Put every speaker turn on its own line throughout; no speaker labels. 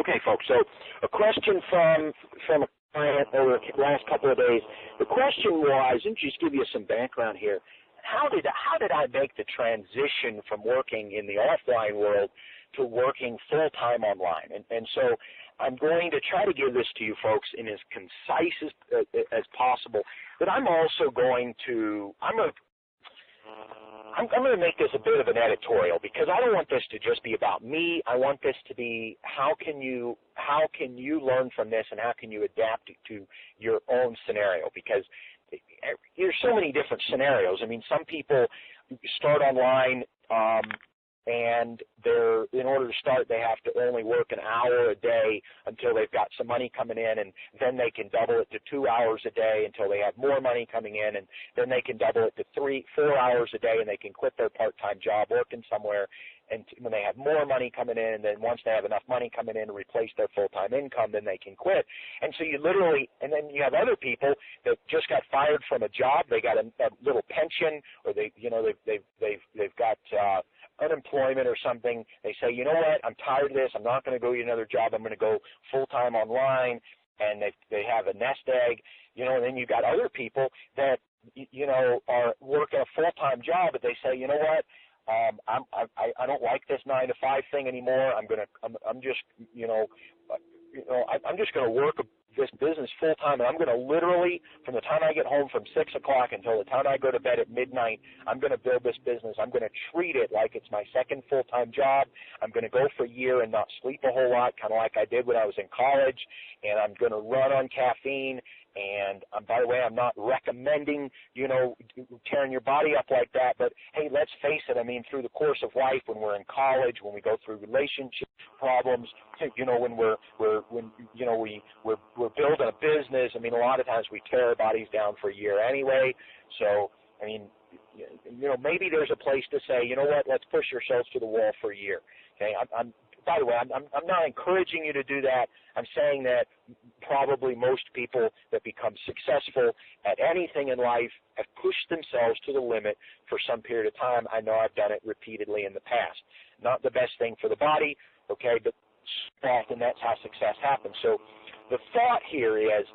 Okay, folks. So a question from a client over the last couple of days. The question was, and just give you some background here. How did I make the transition from working in the offline world to working full time online? And so I'm going to try to give this to you folks in as concise as possible. But I'm also going to I'm going to make this a bit of an editorial because I don't want this to just be about me. I want this to be how can you learn from this and how can you adapt it to your own scenario, because there's so many different scenarios. I mean, some people start online and in order to start, they have to only work an hour a day until they've got some money coming in, and then they can double it to 2 hours a day until they have more money coming in, and then they can double it to 4 hours a day, and they can quit their part-time job working somewhere, and when they have more money coming in, and then once they have enough money coming in to replace their full-time income, then they can quit. And so you literally, and then you have other people that just got fired from a job, they got a little pension, or they've got unemployment or something. They say, you know what, I'm tired of this. I'm not going to go get another job. I'm going to go full-time online, and they have a nest egg, and then you got other people that, are working a full-time job, but they say, you know what, I don't like this 9 to 5 thing anymore. I'm just going to work this business full time, and I'm going to literally, from the time I get home from 6 o'clock until the time I go to bed at midnight, I'm going to build this business. I'm going to treat it like it's my second full-time job. I'm going to go for a year and not sleep a whole lot, kind of like I did when I was in college, and I'm going to run on caffeine. And by the way, I'm not recommending, tearing your body up like that. But hey, let's face it. I mean, through the course of life, when we're in college, when we go through relationship problems, when we're building a business. I mean, a lot of times we tear our bodies down for a year anyway. So, I mean, maybe there's a place to say, you know what, let's push yourselves to the wall for a year. Okay, by the way, I'm not encouraging you to do that. I'm saying that probably most people that become successful at anything in life have pushed themselves to the limit for some period of time. I know I've done it repeatedly in the past. Not the best thing for the body, okay, but often that's how success happens. So the thought here is,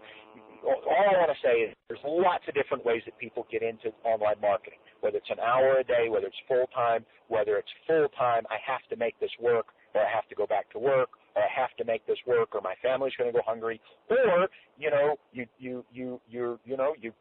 all I want to say is there's lots of different ways that people get into online marketing, whether it's an hour a day, whether it's full-time, whether it's full-time, I have to make this work, or I have to go back to work, or I have to make this work, or my family's going to go hungry, or you're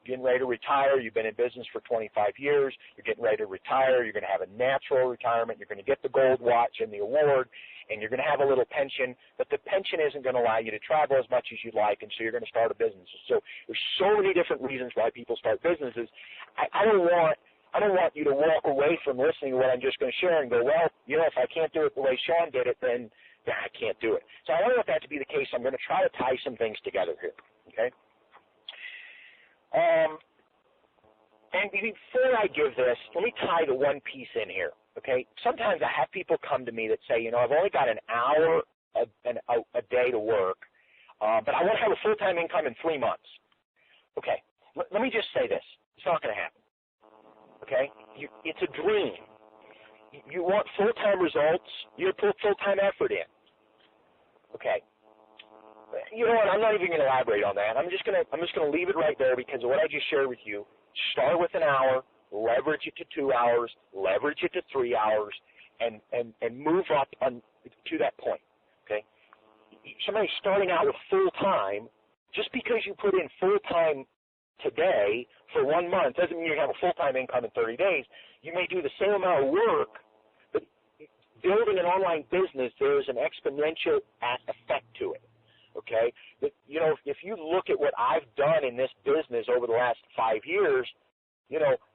getting ready to retire. You've been in business for 25 years. You're getting ready to retire. You're going to have a natural retirement. You're going to get the gold watch and the award, and you're going to have a little pension, but the pension isn't going to allow you to travel as much as you'd like, and so you're going to start a business. So there's so many different reasons why people start businesses. I don't want you to walk away from listening to what I'm just going to share and go, well, if I can't do it the way Sean did it, then I can't do it. So I don't want that to be the case. I'm going to try to tie some things together here, okay? And before I give this, let me tie the one piece in here, okay? Sometimes I have people come to me that say, I've only got an hour a day to work, but I want to have a full-time income in 3 months. Okay, let me just say this. It's not going to happen. Okay? It's a dream. You want full-time results, you put full-time effort in. Okay. You know what? I'm not even going to elaborate on that. I'm just going to leave it right there because of what I just shared with you. Start with an hour, leverage it to 2 hours, leverage it to 3 hours, and move up to that point. Okay. Somebody starting out with full-time, just because you put in full-time today for 1 month doesn't mean you have a full-time income in 30 days. You may do the same amount of work, but building an online business, there is an exponential effect to it, okay? But, if you look at what I've done in this business over the last 5 years,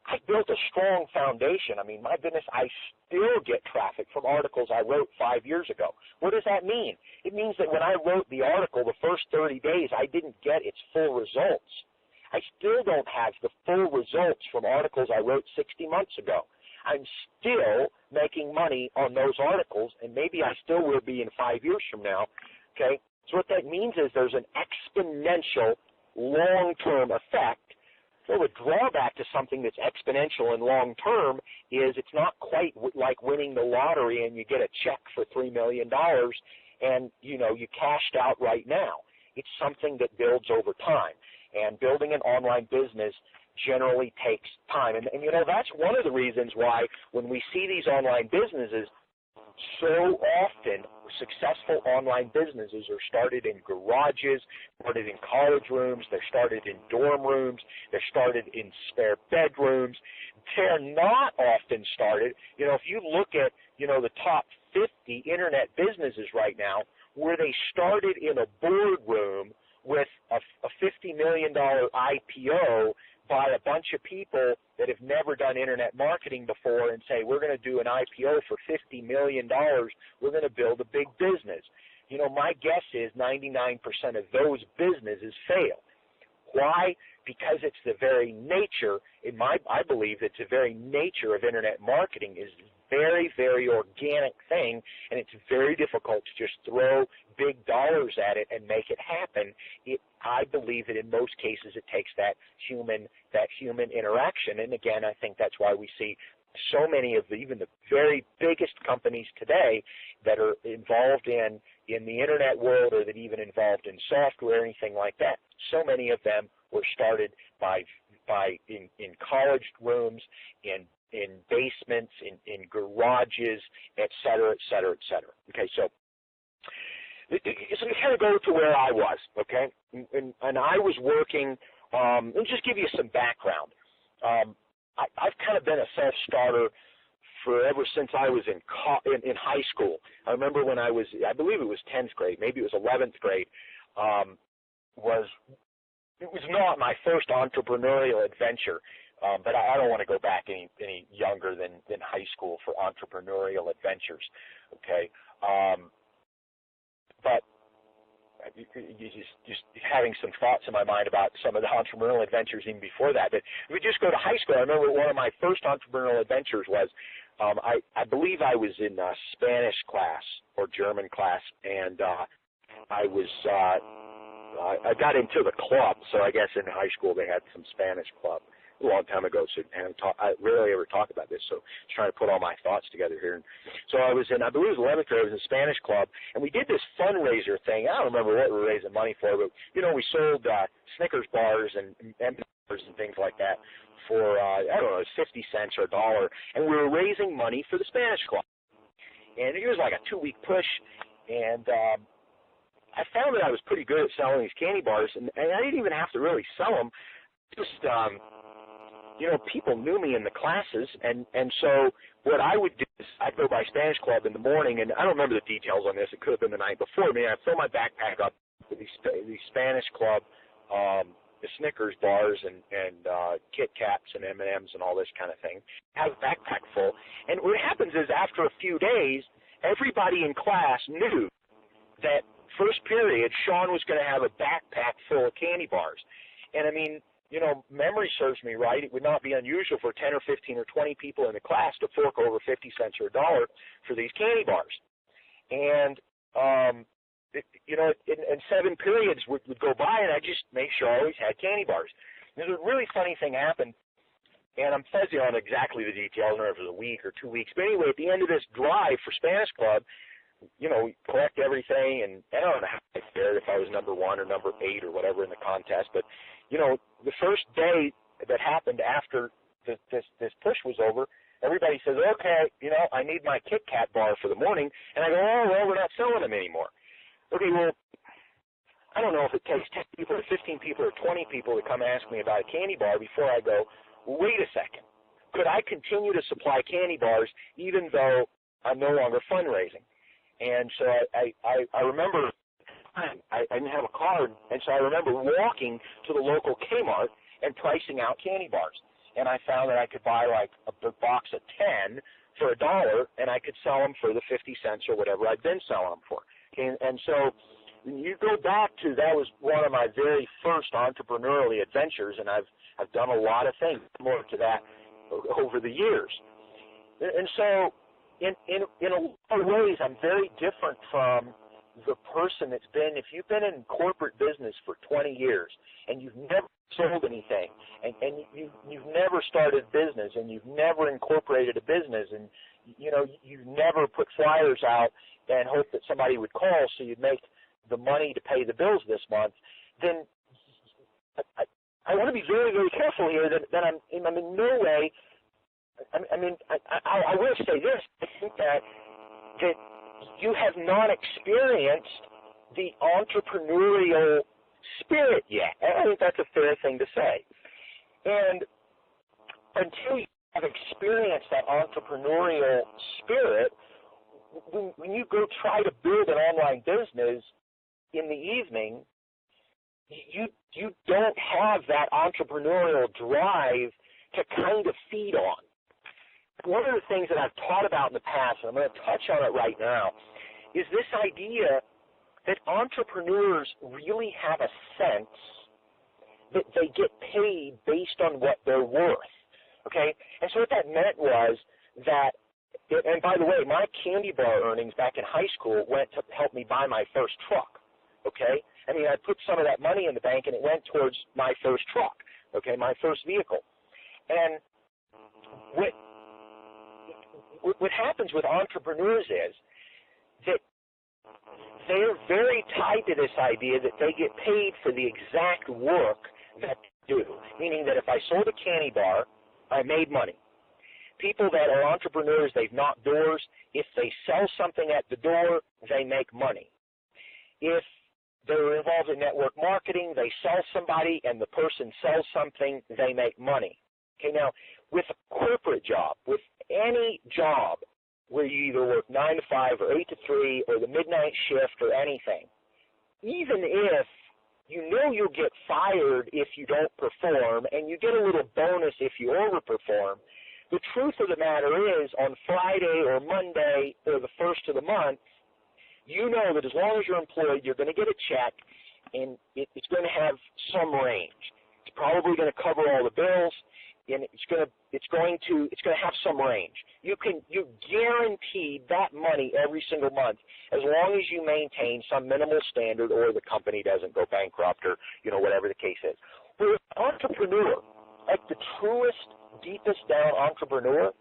I built a strong foundation. I mean, my goodness, I still get traffic from articles I wrote 5 years ago. What does that mean? It means that when I wrote the article the first 30 days, I didn't get its full results. I still don't have the full results from articles I wrote 60 months ago. I'm still making money on those articles, and maybe I still will be in 5 years from now, okay? So what that means is there's an exponential long-term effect. So the drawback to something that's exponential and long-term is it's not quite like winning the lottery and you get a check for $3 million and, you know, you cashed out right now. It's something that builds over time. And building an online business generally takes time. And, you know, that's one of the reasons why when we see these online businesses, so often successful online businesses are started in garages, started in college rooms, they're started in dorm rooms, they're started in spare bedrooms. They're not often started, you know, if you look at, you know, the top 50 internet businesses right now, where they started in a boardroom with a $50 million IPO by a bunch of people that have never done internet marketing before and say, we're going to do an IPO for $50 million, we're going to build a big business. You know, my guess is 99% of those businesses fail. Why? Because it's the very nature, I believe it's the very nature of internet marketing is very, very organic thing, and it's very difficult to just throw big dollars at it and make it happen. I believe that in most cases it takes that human interaction, and again, I think that's why we see so many of even the very biggest companies today that are involved in the internet world, or that even involved in software or anything like that. So many of them were started in college rooms, in basements, in garages, et cetera, et cetera, et cetera. Okay, so we kind of go to where I was, okay? And I was working, let me just give you some background. I've kind of been a self-starter ever since I was in high school. I remember when I believe it was 10th grade, maybe it was 11th grade, it was not my first entrepreneurial adventure, but I don't want to go back any younger than high school for entrepreneurial adventures, okay? But just having some thoughts in my mind about some of the entrepreneurial adventures even before that. But if we just go to high school, I remember one of my first entrepreneurial adventures was I believe I was in Spanish class or German class, and I got into the club. So I guess in high school they had some Spanish club a long time ago, so I rarely ever talk about this, so I was trying to put all my thoughts together here. And so I was I believe it was 11th grade, I was in a Spanish club, and we did this fundraiser thing. I don't remember what we were raising money for, but, you know, we sold Snickers bars and M&Ms and things like that for, I don't know, 50 cents or $1, and we were raising money for the Spanish club. And it was like a 2-week push, and I found that I was pretty good at selling these candy bars, and I didn't even have to really sell them. Just, you know, people knew me in the classes, and so what I would do is I'd go by Spanish Club in the morning, and I don't remember the details on this. It could have been the night before. I'd fill my backpack up with these Spanish Club, the Snickers bars and Kit Kats and M&Ms and all this kind of thing. Have a backpack full, and what happens is after a few days, everybody in class knew that first period Sean was going to have a backpack full of candy bars, and I mean, you know, memory serves me right, it would not be unusual for 10 or 15 or 20 people in the class to fork over 50 cents or $1 for these candy bars. And, you know, and 7 periods would go by, and I just make sure I always had candy bars. There's a really funny thing happened, and I'm fuzzy on exactly the details, I don't know if it was a week or 2 weeks, but anyway, at the end of this drive for Spanish Club, you know, we collect everything, and I don't know how I fared, if I was number 1 or number 8 or whatever in the contest, but, you know, the first day that happened after this push was over, everybody says, okay, you know, I need my Kit Kat bar for the morning, and I go, oh, well, we're not selling them anymore. Okay, well, I don't know if it takes 10 people or 15 people or 20 people to come ask me about a candy bar before I go, well, wait a second, could I continue to supply candy bars even though I'm no longer fundraising? And so I remember I didn't have a car, and so I remember walking to the local Kmart and pricing out candy bars. And I found that I could buy like a box of 10 for $1, and I could sell them for the 50 cents or whatever I'd been selling them for. And so when you go back to, that was one of my very first entrepreneurial adventures, and I've done a lot of things more to that over the years. And so in a lot of ways, I'm very different from the person that's been, if you've been in corporate business for 20 years and you've never sold anything, and you've never started business, and you've never incorporated a business, and you know, you've never put flyers out and hope that somebody would call so you'd make the money to pay the bills this month, then I want to be very, very careful here that I'm in no way. I will say this. I think that you have not experienced the entrepreneurial spirit yet. I think that's a fair thing to say. And until you have experienced that entrepreneurial spirit, when you go try to build an online business in the evening, you don't have that entrepreneurial drive to kind of feed on. One of the things that I've taught about in the past, and I'm going to touch on it right now, is this idea that entrepreneurs really have a sense that they get paid based on what they're worth, okay? And so what that meant was that, and by the way, my candy bar earnings back in high school went to help me buy my first truck, okay? I mean, I put some of that money in the bank, and it went towards my first truck, okay, my first vehicle. And what happens with entrepreneurs is that they're very tied to this idea that they get paid for the exact work that they do, meaning that if I sold a candy bar, I made money. People that are entrepreneurs, they've knocked doors. If they sell something at the door, they make money. If they're involved in network marketing, they sell somebody and the person sells something, they make money. Okay, now, with a corporate job, with any job where you either work 9 to 5 or 8 to 3 or the midnight shift or anything, even if you know you'll get fired if you don't perform and you get a little bonus if you overperform, the truth of the matter is on Friday or Monday or the first of the month, you know that as long as you're employed, you're going to get a check and it's going to have some range. It's probably going to cover all the bills, and it's going to have some range. You guaranteed that money every single month as long as you maintain some minimal standard or the company doesn't go bankrupt or whatever the case is. With an entrepreneur, like the truest, deepest down entrepreneur,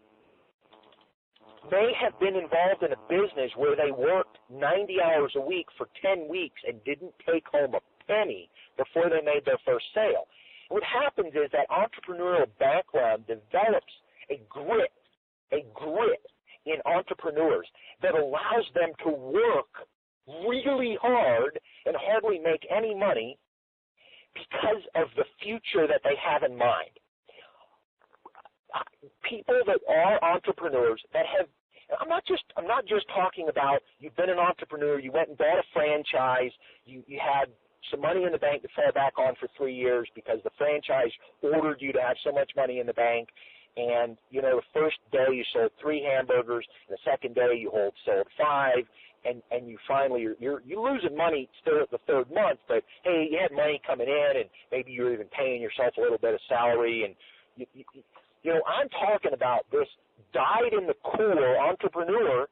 may have been involved in a business where they worked 90 hours a week for 10 weeks and didn't take home a penny before they made their first sale. What happens is that entrepreneurial background develops a grit in entrepreneurs that allows them to work really hard and hardly make any money because of the future that they have in mind. People that are entrepreneurs that have, I'm not just talking about you've been an entrepreneur, you went and bought a franchise, you had some money in the bank to fall back on for 3 years because the franchise ordered you to have so much money in the bank, and the first day you sold 3 hamburgers, and the second day you sold 5, and you finally you're losing money still at the third month, but hey, you had money coming in, and maybe you're even paying yourself a little bit of salary, and I'm talking about this dyed-in-the-core entrepreneur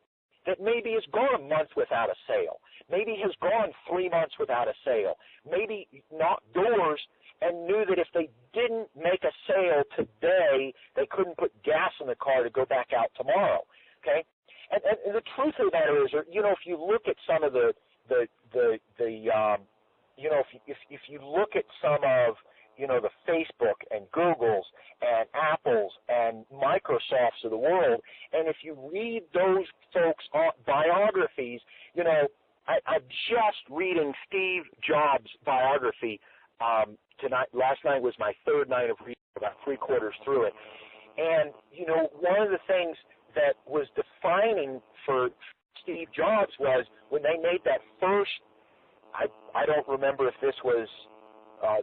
that maybe has gone a month without a sale, maybe has gone 3 months without a sale, maybe knocked doors and knew that if they didn't make a sale today, they couldn't put gas in the car to go back out tomorrow, okay? And the truth of the matter is, if you look at some of if you look at some of the Facebook and Googles and Apples and Microsofts of the world, and if you read those folks' biographies, I'm just reading Steve Jobs' biography tonight. Last night was my third night of reading, about 3/4 through it. And, one of the things that was defining for Steve Jobs was when they made that first, I don't remember if this was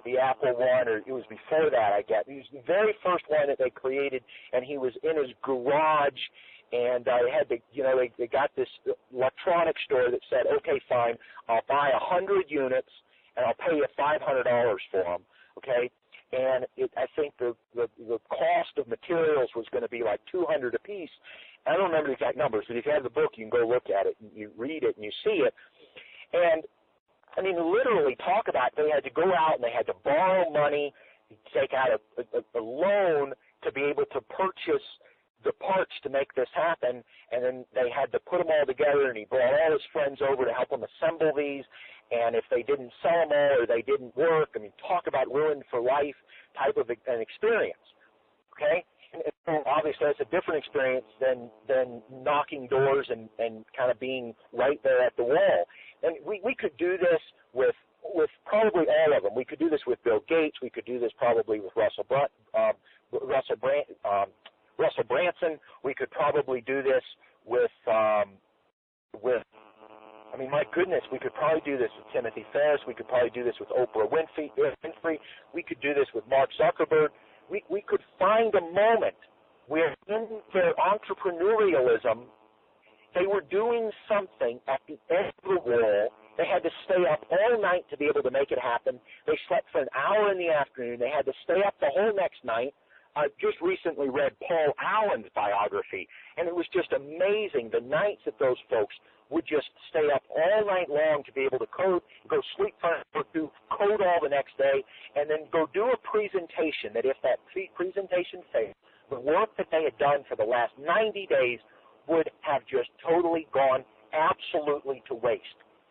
the Apple one, or it was before that, I guess. It was the very first one that they created, and he was in his garage, and they got this electronics store that said, okay, fine, I'll buy 100 units, and I'll pay you $500 for them, okay? And I think the cost of materials was going to be like $200 a piece. I don't remember the exact numbers, but if you have the book, you can go look at it, and you read it, and you see it. And literally talk about they had to go out and they had to borrow money, take out a loan to be able to purchase the parts to make this happen, and then they had to put them all together, and he brought all his friends over to help him assemble these, and if they didn't sell them all or they didn't work, I mean, talk about ruined for life type of an experience, okay? And obviously, that's a different experience than knocking doors and kind of being right there at the wall. And we could do this with probably all of them. We could do this with Bill Gates. We could do this probably with Russell Branson. We could probably do this with I mean, my goodness, we could probably do this with Timothy Ferriss. We could probably do this with Oprah Winfrey. We could do this with Mark Zuckerberg. We could find a moment where in their entrepreneurialism, they were doing something at the end of the wall. They had to stay up all night to be able to make it happen. They slept for an hour in the afternoon. They had to stay up the whole next night. I just recently read Paul Allen's biography, and it was just amazing the nights that those folks would just stay up all night long to be able to code, go sleep for an hour, do code all the next day, and then go do a presentation that if that presentation failed, the work that they had done for the last 90 days would have just totally gone absolutely to waste.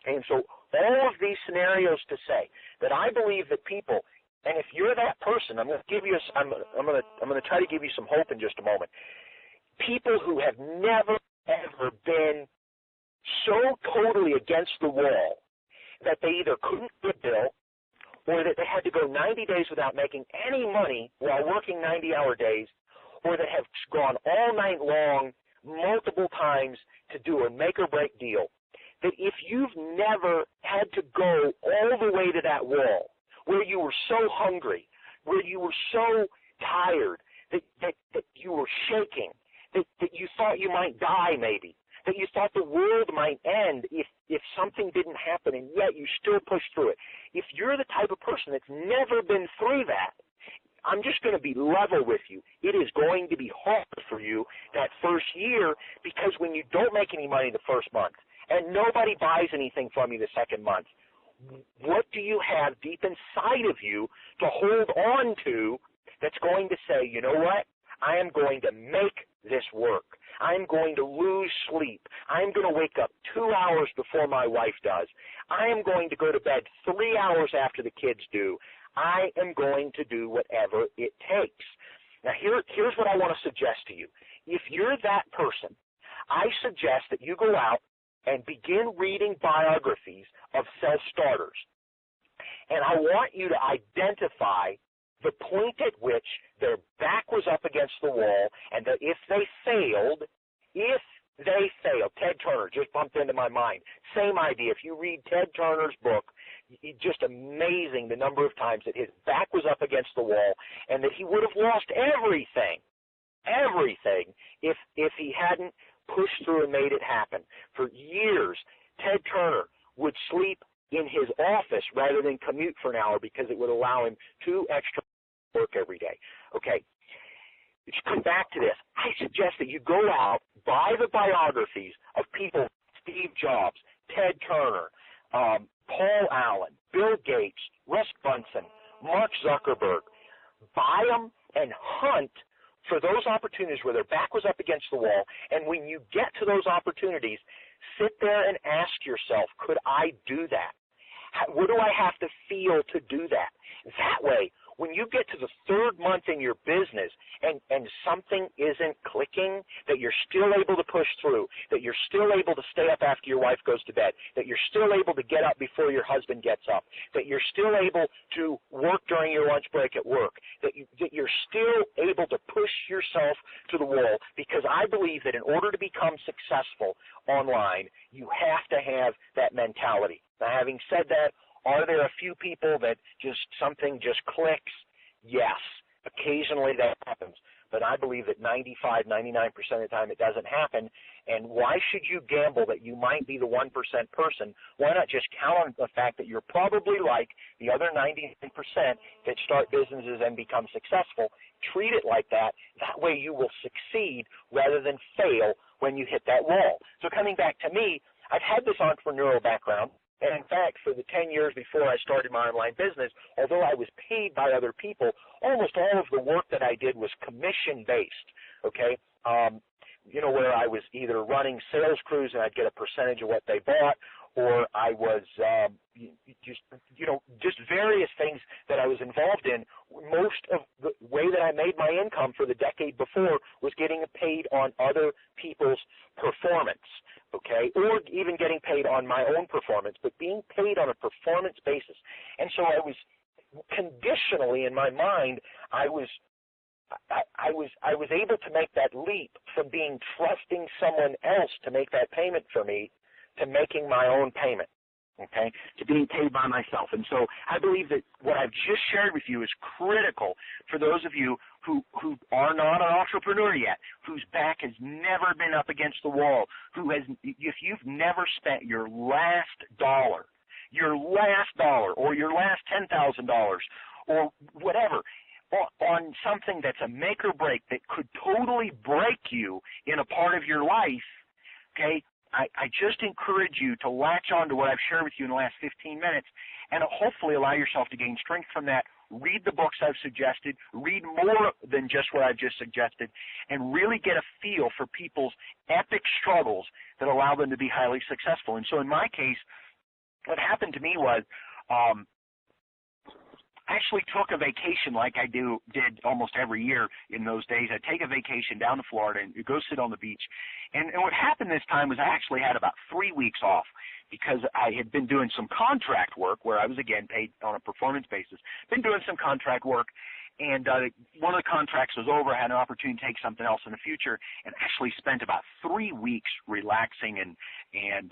And so all of these scenarios to say that I believe that people, and if you're that person, I'm going to give you, I'm going to try to give you some hope in just a moment. People who have never ever been so totally against the wall that they either couldn't pay a bill or that they had to go 90 days without making any money while working 90-hour days, or that have gone all night long multiple times to do a make-or-break deal, that if you've never had to go all the way to that wall, where you were so hungry, where you were so tired, that you were shaking, that you thought you might die maybe, that you thought the world might end if something didn't happen, and yet you still pushed through it. If you're the type of person that's never been through that, I'm just going to be level with you. It is going to be hard for you that first year, because when you don't make any money the first month and nobody buys anything from you the second month, what do you have deep inside of you to hold on to that's going to say, you know what, I am going to make this work. I'm going to lose sleep. I'm going to wake up 2 hours before my wife does. I am going to go to bed 3 hours after the kids do. I am going to do whatever it takes. Now, here's what I want to suggest to you. If you're that person, I suggest that you go out and begin reading biographies of self-starters. And I want you to identify the point at which their back was up against the wall, and that if they failed, Ted Turner just bumped into my mind. Same idea. If you read Ted Turner's book, it's just amazing the number of times that his back was up against the wall and that he would have lost everything, if he hadn't pushed through and made it happen. For years, Ted Turner would sleep in his office rather than commute for an hour because it would allow him 2 extra work every day. Okay, let's come back to this. I suggest that you go out, buy the biographies of people, Steve Jobs, Ted Turner, Paul Allen, Bill Gates, Russ Brunson, Mark Zuckerberg. Buy them and hunt for those opportunities where their back was up against the wall. And when you get to those opportunities, sit there and ask yourself, could I do that? What do I have to feel to do that? That way, when you get to the 3rd month in your business and something isn't clicking, that you're still able to push through, that you're still able to stay up after your wife goes to bed, that you're still able to get up before your husband gets up, that you're still able to work during your lunch break at work, that you're still able to push yourself to the wall, because I believe that in order to become successful online, you have to have that mentality. Now, having said that, are there a few people that something just clicks? Yes. Occasionally that happens. But I believe that 95, 99% of the time it doesn't happen. And why should you gamble that you might be the 1% person? Why not just count on the fact that you're probably like the other 99% that start businesses and become successful? Treat it like that. That way you will succeed rather than fail when you hit that wall. So coming back to me, I've had this entrepreneurial background. And in fact, for the 10 years before I started my online business, although I was paid by other people, almost all of the work that I did was commission-based, okay? where I was either running sales crews and I'd get a percentage of what they bought, or I was just various things that I was involved in. Most of the way that I made my income for the decade before was getting paid on other people's performance, okay, or even getting paid on my own performance, but being paid on a performance basis. And so I was conditionally in my mind, I was able to make that leap from being trusting someone else to make that payment for me to making my own payment, okay, to being paid by myself. And so I believe that what I've just shared with you is critical for those of you who are not an entrepreneur yet, whose back has never been up against the wall, if you've never spent your last dollar, or your last $10,000 or whatever, on something that's a make or break that could totally break you in a part of your life, okay, I just encourage you to latch on to what I've shared with you in the last 15 minutes and hopefully allow yourself to gain strength from that. Read the books I've suggested, read more than just what I've just suggested, and really get a feel for people's epic struggles that allow them to be highly successful. And so in my case, what happened to me was I actually took a vacation like I did almost every year in those days. I'd take a vacation down to Florida and go sit on the beach. And what happened this time was I actually had about 3 weeks off because I had been doing some contract work where I was, again, paid on a performance basis. Been doing some contract work, and one of the contracts was over. I had an opportunity to take something else in the future and actually spent about 3 weeks relaxing, and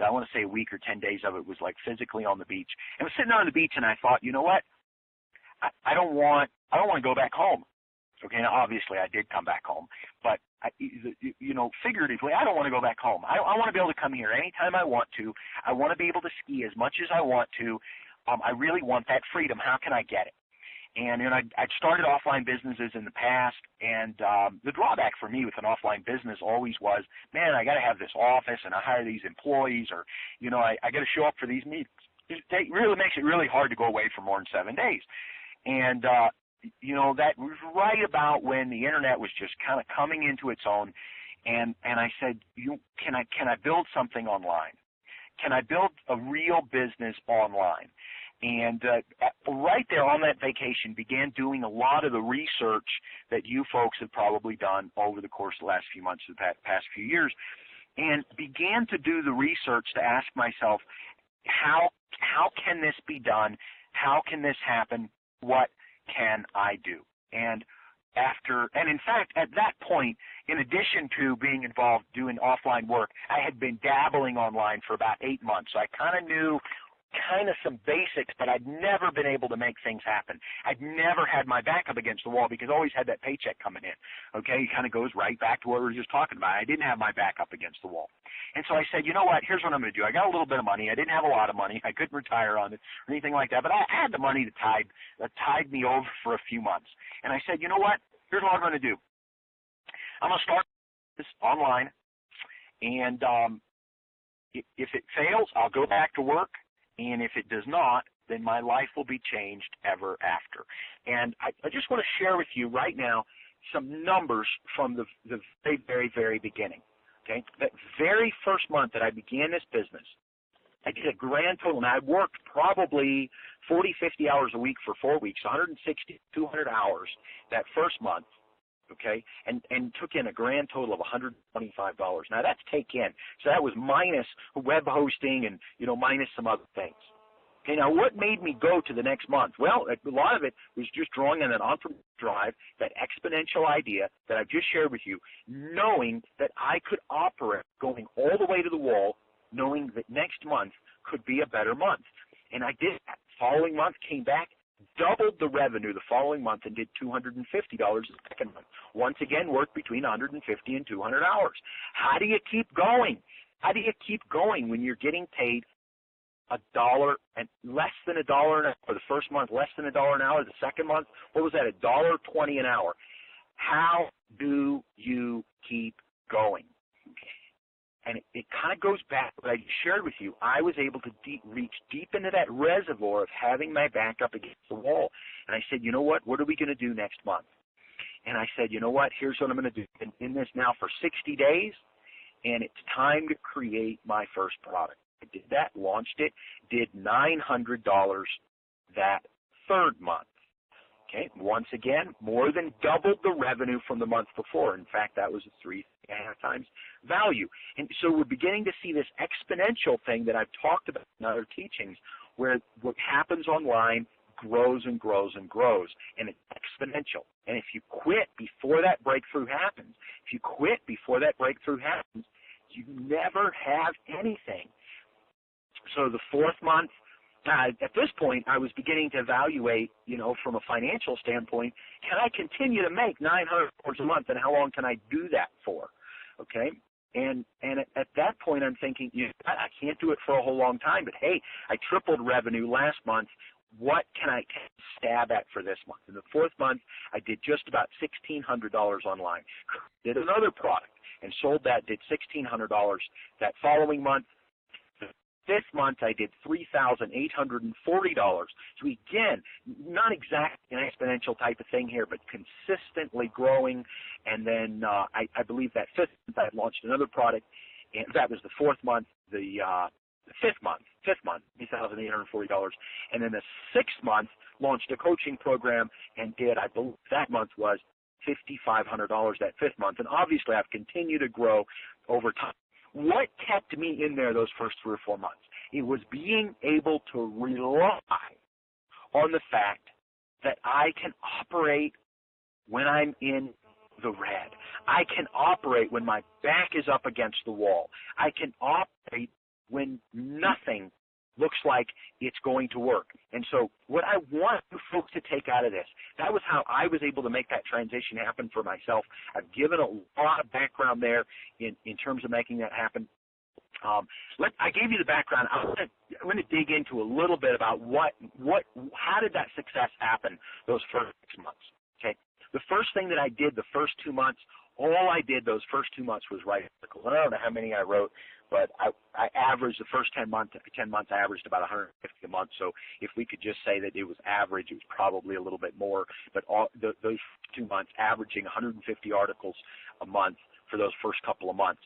I want to say a week or 10 days of it was like physically on the beach. And I was sitting on the beach, and I thought, you know what? I don't want to go back home. Okay, now obviously I did come back home, but figuratively, I don't want to go back home. I want to be able to come here anytime I want to. I want to be able to ski as much as I want to. I really want that freedom. How can I get it? And I'd started offline businesses in the past, and the drawback for me with an offline business always was, man, I got to have this office, and I hire these employees, or I got to show up for these meetings. It really makes it really hard to go away for more than 7 days. And, that was right about when the internet was just kind of coming into its own. And I said, can I build something online? Can I build a real business online? And right there on that vacation began doing a lot of the research that you folks have probably done over the course of the last few months, the past few years, and began to do the research to ask myself, how can this be done? How can this happen? What can I do? And in fact, at that point, in addition to being involved doing offline work, I had been dabbling online for about 8 months. So I kind of knew some basics, but I'd never been able to make things happen. I'd never had my back up against the wall because I always had that paycheck coming in. Okay, it kind of goes right back to what we were just talking about. I didn't have my back up against the wall. And so I said, you know what, here's what I'm going to do. I got a little bit of money. I didn't have a lot of money. I couldn't retire on it or anything like that, but I had the money that tied me over for a few months. And I said, you know what, here's what I'm going to do. I'm going to start this online, and if it fails, I'll go back to work. And if it does not, then my life will be changed ever after. And I just want to share with you right now some numbers from the very, very, very beginning. Okay, that very first month that I began this business, I did a grand total, and I worked probably 40, 50 hours a week for 4 weeks, 160, 200 hours that first month. Okay, and took in a grand total of $125. Now that's take in, so that was minus web hosting and minus some other things. Okay, now what made me go to the next month? Well, a lot of it was just drawing on that entrepreneur drive, that exponential idea that I just shared with you, knowing that I could operate going all the way to the wall, knowing that next month could be a better month. And I did that. Following month, came back, doubled the revenue the following month, and did $250 the second month. Once again, worked between 150 and 200 hours. How do you keep going? How do you keep going when you're getting paid $1 and less than $1 an hour for the first month, less than $1 an hour the second month? What was that? $1.20 an hour. How do you keep going? And it kind of goes back to what I shared with you. I was able to reach deep into that reservoir of having my back up against the wall. And I said, you know what are we going to do next month? And I said, you know what, here's what I'm going to do. In this now for 60 days, and it's time to create my first product. I did that, launched it, did $900 that third month. Okay, once again, more than doubled the revenue from the month before. In fact, that was a 3.5 times value. And so we're beginning to see this exponential thing that I've talked about in other teachings, where what happens online grows and grows and grows, and it's exponential. And if you quit before that breakthrough happens, you never have anything. So the fourth month, at this point, I was beginning to evaluate, from a financial standpoint, can I continue to make $900 a month, and how long can I do that for? Okay? And at that point, I'm thinking, I can't do it for a whole long time, but hey, I tripled revenue last month. What can I stab at for this month? In the fourth month, I did just about $1,600 online. Did another product and sold that, did $1,600 that following month. This month, I did $3,840. So again, not exactly an exponential type of thing here, but consistently growing. And then I believe that fifth month, I launched another product, and that was the fourth month. The fifth month, $3,840. And then the sixth month, launched a coaching program and did, I believe that month was $5,500 that fifth month. And obviously, I've continued to grow over time. What kept me in there those first 3 or 4 months? It was being able to rely on the fact that I can operate when I'm in the red. I can operate when my back is up against the wall. I can operate when nothing looks like it's going to work. And so what I want you folks to take out of this, that was how I was able to make that transition happen for myself. I've given a lot of background there in terms of making that happen. I gave you the background. I'm going to dig into a little bit about how did that success happen those first 6 months. Okay, the first thing that I did the first 2 months, all I did those first 2 months was write articles. I don't know how many I wrote, but I averaged the first 10 months I averaged about 150 a month. So if we could just say that it was average, it was probably a little bit more. But those 2 months, averaging 150 articles a month for those first couple of months.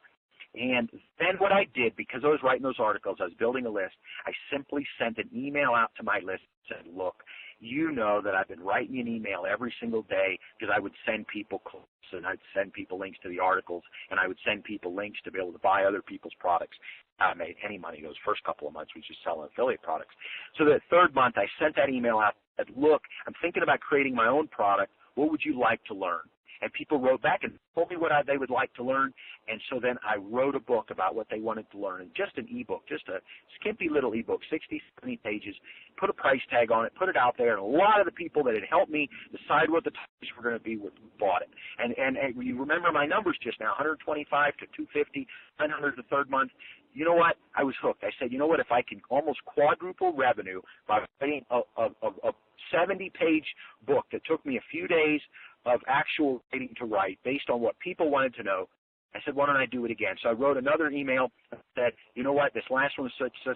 And then what I did, because I was writing those articles, I was building a list, I simply sent an email out to my list and said, look, you know that I've been writing you an email every single day, because I would send people clips and I'd send people links to the articles, and I would send people links to be able to buy other people's products. I made any money those first couple of months. We just selling affiliate products. So the third month, I sent that email out and said, look, I'm thinking about creating my own product. What would you like to learn? And people wrote back and told me what they would like to learn. And so then I wrote a book about what they wanted to learn, and just an ebook, just a skimpy little ebook, 60, 70 pages, put a price tag on it, put it out there, and a lot of the people that had helped me decide what the topics were going to be bought it. And you remember my numbers just now, 125 to 250, 900 the third month. You know what? I was hooked. I said, you know what? If I can almost quadruple revenue by writing a 70-page book that took me a few days of actual writing to write based on what people wanted to know, I said, why don't I do it again? So I wrote another email that said, you know what, this last one was such a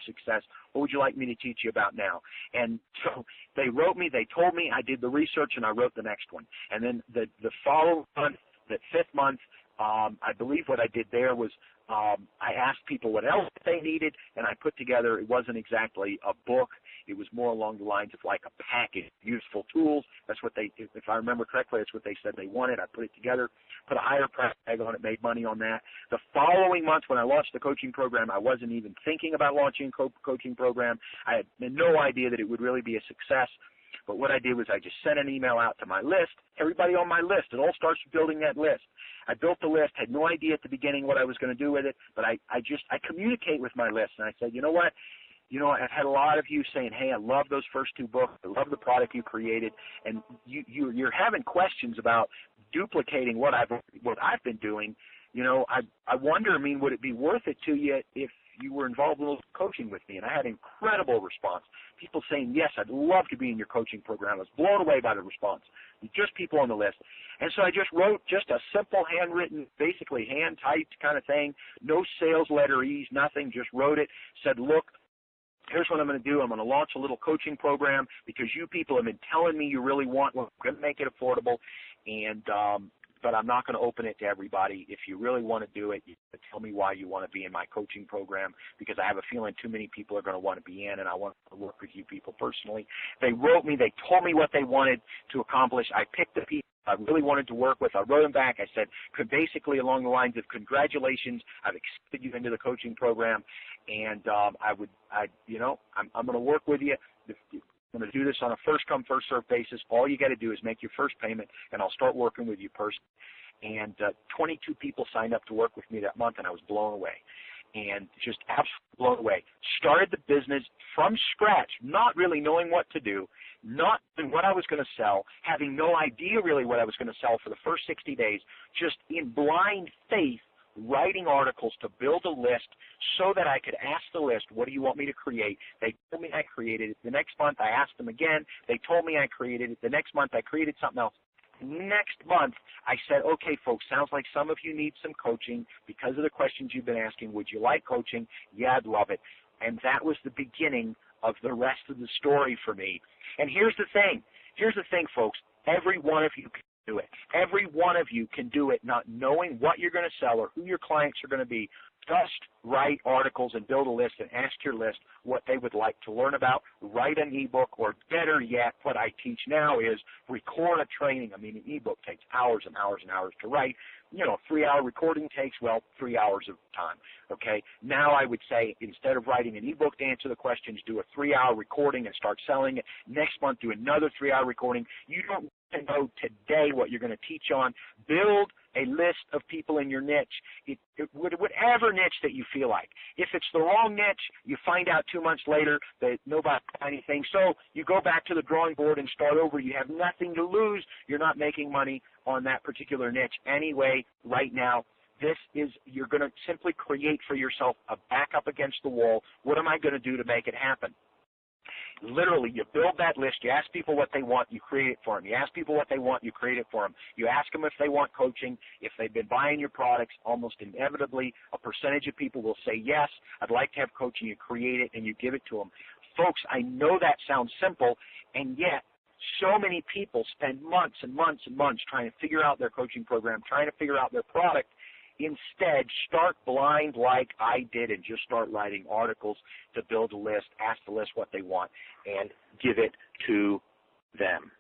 success. What would you like me to teach you about now? And so they wrote me, they told me, I did the research, and I wrote the next one. And then the following month, the fifth month, I believe what I did there was I asked people what else they needed, and I put together, it wasn't exactly a book, it was more along the lines of like a package, useful tools. That's what they, if I remember correctly, that's what they said they wanted. I put it together, put a higher price tag on it, made money on that. The following month when I launched the coaching program, I wasn't even thinking about launching a coaching program. I had no idea that it would really be a success. But what I did was I just sent an email out to my list, everybody on my list. It all starts with building that list. I built the list, had no idea at the beginning what I was going to do with it, but I communicate with my list, and I said, you know what? You know, I've had a lot of you saying, hey, I love those first two books. I love the product you created, and you're having questions about duplicating what I've been doing. You know, I wonder, I mean, would it be worth it to you if you were involved in a little coaching with me? And I had incredible response. People saying, yes, I'd love to be in your coaching program. I was blown away by the response. Just people on the list. And so I just wrote just a simple handwritten, basically hand-typed kind of thing, no sales letterese, nothing, just wrote it, said, look, here's what I'm going to do. I'm going to launch a little coaching program because you people have been telling me you really want one. I'm going to make it affordable, and but I'm not going to open it to everybody. If you really want to do it, you tell me why you want to be in my coaching program, because I have a feeling too many people are going to want to be in, and I want to work with you people personally. They wrote me. They told me what they wanted to accomplish. I picked the people I really wanted to work with. I wrote them back. I said, basically along the lines of, congratulations, I've accepted you into the coaching program, and I'm going to work with you. I'm going to do this on a first-come, first-served basis. All you got to do is make your first payment, and I'll start working with you personally. And 22 people signed up to work with me that month, and I was blown away. And just absolutely blown away. Started the business from scratch, not really knowing what to do, not knowing what I was going to sell, having no idea really what I was going to sell for the first 60 days, just in blind faith, writing articles to build a list so that I could ask the list, what do you want me to create? They told me I created it. The next month I asked them again. They told me I created it. The next month I created something else. Next month I said, okay, folks, sounds like some of you need some coaching because of the questions you've been asking. Would you like coaching? Yeah, I'd love it. And that was the beginning of the rest of the story for me. And here's the thing. Here's the thing, folks. Every one of you can do it. Every one of you can do it, not knowing what you're going to sell or who your clients are going to be. Just write articles and build a list and ask your list what they would like to learn about. Write an ebook, or better yet, what I teach now is record a training. I mean, an ebook takes hours and hours and hours to write. You know, 3-hour recording takes, 3 hours of time, okay? Now I would say, instead of writing an ebook to answer the questions, do a 3-hour recording and start selling it. Next month, do another 3-hour recording. You don't need to know today what you're going to teach on. Build a list of people in your niche, whatever niche that you feel like. If it's the wrong niche, you find out 2 months later that nobody got anything. So you go back to the drawing board and start over. You have nothing to lose. You're not making money on that particular niche anyway right now. You're going to simply create for yourself a back up against the wall. What am I going to do to make it happen? Literally, you build that list. You ask people what they want, you create it for them. You ask people what they want, you create it for them. You ask them if they want coaching. If they've been buying your products, almost inevitably a percentage of people will say, yes, I'd like to have coaching. You create it and you give it to them. Folks, I know that sounds simple, and yet so many people spend months and months and months trying to figure out their coaching program, trying to figure out their product. Instead, start blind like I did and just start writing articles to build a list, ask the list what they want, and give it to them.